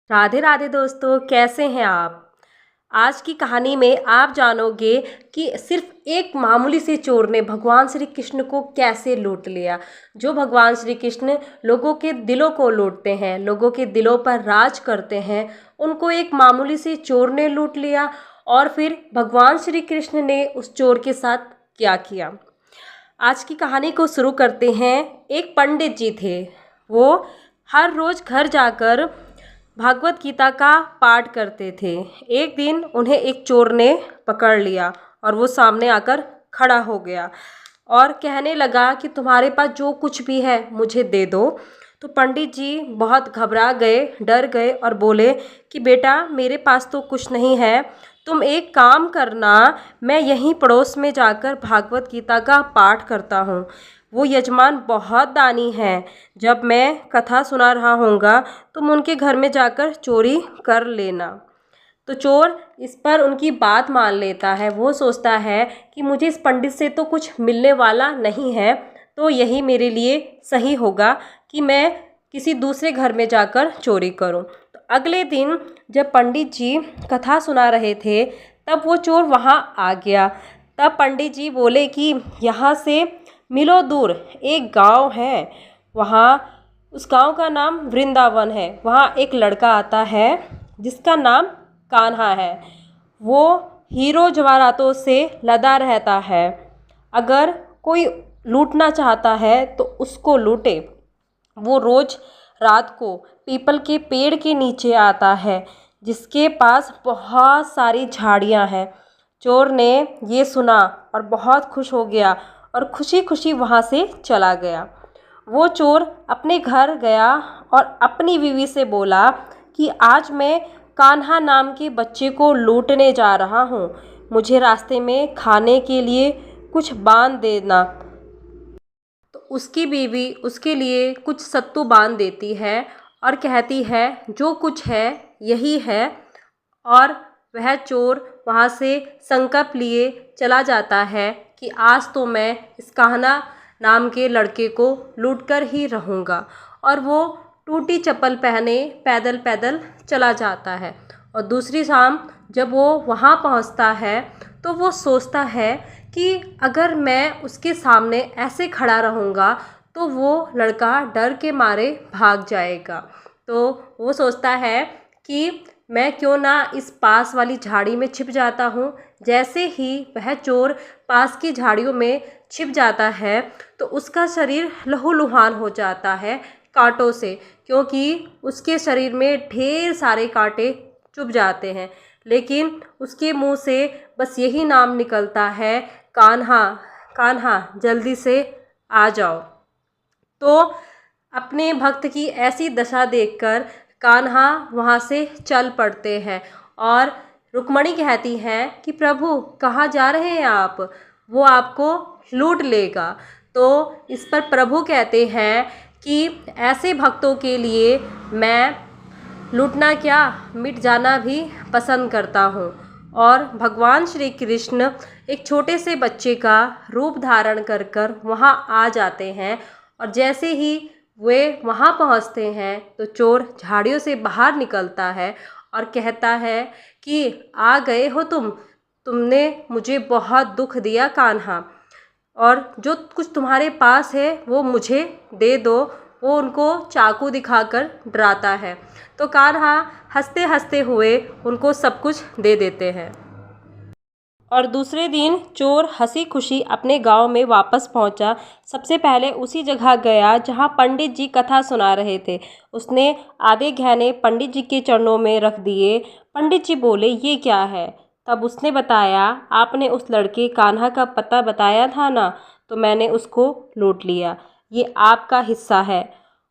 राधे राधे दोस्तों, कैसे हैं आप। आज की कहानी में आप जानोगे कि सिर्फ एक मामूली से चोर ने भगवान श्री कृष्ण को कैसे लूट लिया। जो भगवान श्री कृष्ण लोगों के दिलों को लूटते हैं, लोगों के दिलों पर राज करते हैं, उनको एक मामूली से चोर ने लूट लिया। और फिर भगवान श्री कृष्ण ने उस चोर के साथ क्या किया। आज की कहानी को शुरू करते हैं। एक पंडित जी थे। वो हर रोज़ घर जाकर भागवत गीता का पाठ करते थे। एक दिन उन्हें एक चोर ने पकड़ लिया और वो सामने आकर खड़ा हो गया और कहने लगा कि तुम्हारे पास जो कुछ भी है मुझे दे दो। तो पंडित जी बहुत घबरा गए, डर गए और बोले कि बेटा, मेरे पास तो कुछ नहीं है। तुम एक काम करना, मैं यहीं पड़ोस में जाकर भागवत गीता का पाठ करता हूँ। वो यजमान बहुत दानी हैं। जब मैं कथा सुना रहा होऊंगा तुम उनके घर में जाकर चोरी कर लेना। तो चोर इस पर उनकी बात मान लेता है। वो सोचता है कि मुझे इस पंडित से तो कुछ मिलने वाला नहीं है, तो यही मेरे लिए सही होगा कि मैं किसी दूसरे घर में जाकर चोरी करूं। तो अगले दिन जब पंडित जी कथा सुना रहे थे तब वो चोर वहां आ गया। तब पंडित जी बोले कि यहाँ से मिलो दूर एक गांव है, वहाँ उस गांव का नाम वृंदावन है। वहाँ एक लड़का आता है जिसका नाम कान्हा है। वो हीरो जवाहरातों से लदा रहता है। अगर कोई लूटना चाहता है तो उसको लूटे। वो रोज़ रात को पीपल के पेड़ के नीचे आता है जिसके पास बहुत सारी झाड़ियाँ हैं। चोर ने ये सुना और बहुत खुश हो गया और खुशी खुशी वहाँ से चला गया। वो चोर अपने घर गया और अपनी बीवी से बोला कि आज मैं कान्हा नाम के बच्चे को लूटने जा रहा हूँ। मुझे रास्ते में खाने के लिए कुछ बांध देना। तो उसकी बीवी उसके लिए कुछ सत्तू बांध देती है और कहती है जो कुछ है यही है। और वह चोर वहाँ से संकल्प लिए चला जाता है कि आज तो मैं इस कान्हा नाम के लड़के को लूटकर ही रहूँगा। और वो टूटी चप्पल पहने पैदल पैदल चला जाता है। और दूसरी शाम जब वो वहाँ पहुँचता है तो वो सोचता है कि अगर मैं उसके सामने ऐसे खड़ा रहूँगा तो वो लड़का डर के मारे भाग जाएगा। तो वो सोचता है कि मैं क्यों ना इस पास वाली झाड़ी में छिप जाता हूँ। जैसे ही वह चोर पास की झाड़ियों में छिप जाता है तो उसका शरीर लहूलुहान हो जाता है कांटों से, क्योंकि उसके शरीर में ढेर सारे कांटे चुभ जाते हैं। लेकिन उसके मुंह से बस यही नाम निकलता है, कान्हा कान्हा जल्दी से आ जाओ। तो अपने भक्त की ऐसी दशा देखकर कान्हा वहाँ से चल पड़ते हैं। और रुक्मणी कहती हैं कि प्रभु कहाँ जा रहे हैं आप, वो आपको लूट लेगा। तो इस पर प्रभु कहते हैं कि ऐसे भक्तों के लिए मैं लूटना क्या, मिट जाना भी पसंद करता हूँ। और भगवान श्री कृष्ण एक छोटे से बच्चे का रूप धारण कर कर वहाँ आ जाते हैं। और जैसे ही वे वहाँ पहुँचते हैं तो चोर झाड़ियों से बाहर निकलता है और कहता है कि आ गए हो तुमने मुझे बहुत दुख दिया कान्हा, और जो कुछ तुम्हारे पास है वो मुझे दे दो। वो उनको चाकू दिखाकर डराता है। तो कान्हा हंसते हंसते हुए उनको सब कुछ दे देते हैं। और दूसरे दिन चोर हंसी खुशी अपने गांव में वापस पहुंचा। सबसे पहले उसी जगह गया जहां पंडित जी कथा सुना रहे थे। उसने आधे गहने पंडित जी के चरणों में रख दिए। पंडित जी बोले ये क्या है। तब उसने बताया, आपने उस लड़के कान्हा का पता बताया था ना, तो मैंने उसको लूट लिया, ये आपका हिस्सा है।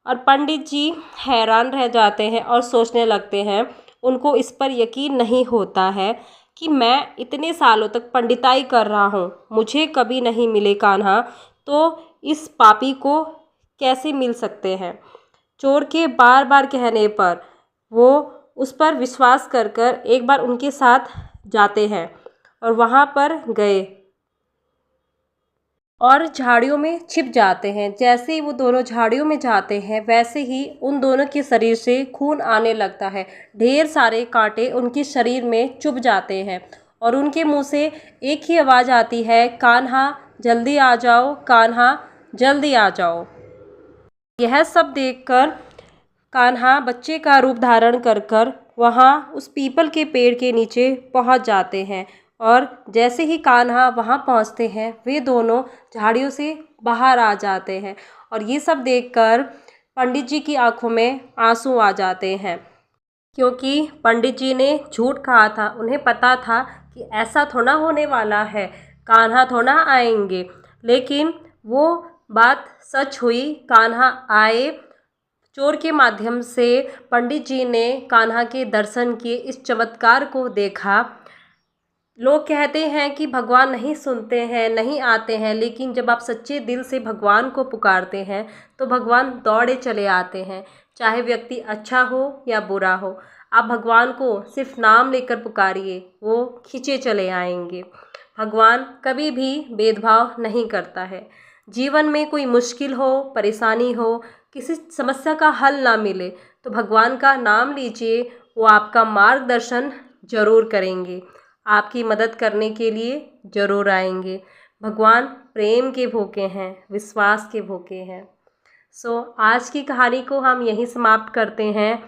और पंडित जी हैरान रह जाते हैं और सोचने लगते हैं। उनको इस पर यकीन नहीं होता है कि मैं इतने सालों तक पंडिताई कर रहा हूँ, मुझे कभी नहीं मिले कान्हा, तो इस पापी को कैसे मिल सकते हैं। चोर के बार बार कहने पर वो उस पर विश्वास कर कर एक बार उनके साथ जाते हैं और वहाँ पर गए। और झाड़ियों में छिप जाते हैं। जैसे ही वो दोनों झाड़ियों में जाते हैं वैसे ही उन दोनों के शरीर से खून आने लगता है। ढेर सारे कांटे उनके शरीर में चुभ जाते हैं और उनके मुंह से एक ही आवाज़ आती है, कान्हा जल्दी आ जाओ, कान्हा जल्दी आ जाओ। यह सब देखकर कान्हा बच्चे का रूप धारण कर वहाँ उस पीपल के पेड़ के नीचे पहुँच जाते हैं और जैसे ही कान्हा वहाँ पहुँचते हैं वे दोनों झाड़ियों से बाहर आ जाते हैं और ये सब देखकर पंडित जी की आंखों में आंसू आ जाते हैं, क्योंकि पंडित जी ने झूठ कहा था। उन्हें पता था कि ऐसा थोड़ा होने वाला है, कान्हा थोड़ा आएंगे, लेकिन वो बात सच हुई। कान्हा आए। चोर के माध्यम से पंडित जी ने कान्हा के दर्शन किए, इस चमत्कार को देखा। लोग कहते हैं कि भगवान नहीं सुनते हैं, नहीं आते हैं, लेकिन जब आप सच्चे दिल से भगवान को पुकारते हैं तो भगवान दौड़े चले आते हैं। चाहे व्यक्ति अच्छा हो या बुरा हो, आप भगवान को सिर्फ नाम लेकर पुकारिए, वो खींचे चले आएंगे। भगवान कभी भी भेदभाव नहीं करता है। जीवन में कोई मुश्किल हो, परेशानी हो, किसी समस्या का हल ना मिले तो भगवान का नाम लीजिए, वो आपका मार्गदर्शन जरूर करेंगे, आपकी मदद करने के लिए ज़रूर आएंगे। भगवान प्रेम के भूखे हैं, विश्वास के भूखे हैं। आज की कहानी को हम यहीं समाप्त करते हैं।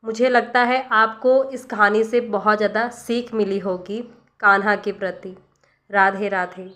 मुझे लगता है आपको इस कहानी से बहुत ज़्यादा सीख मिली होगी कान्हा के प्रति। राधे राधे।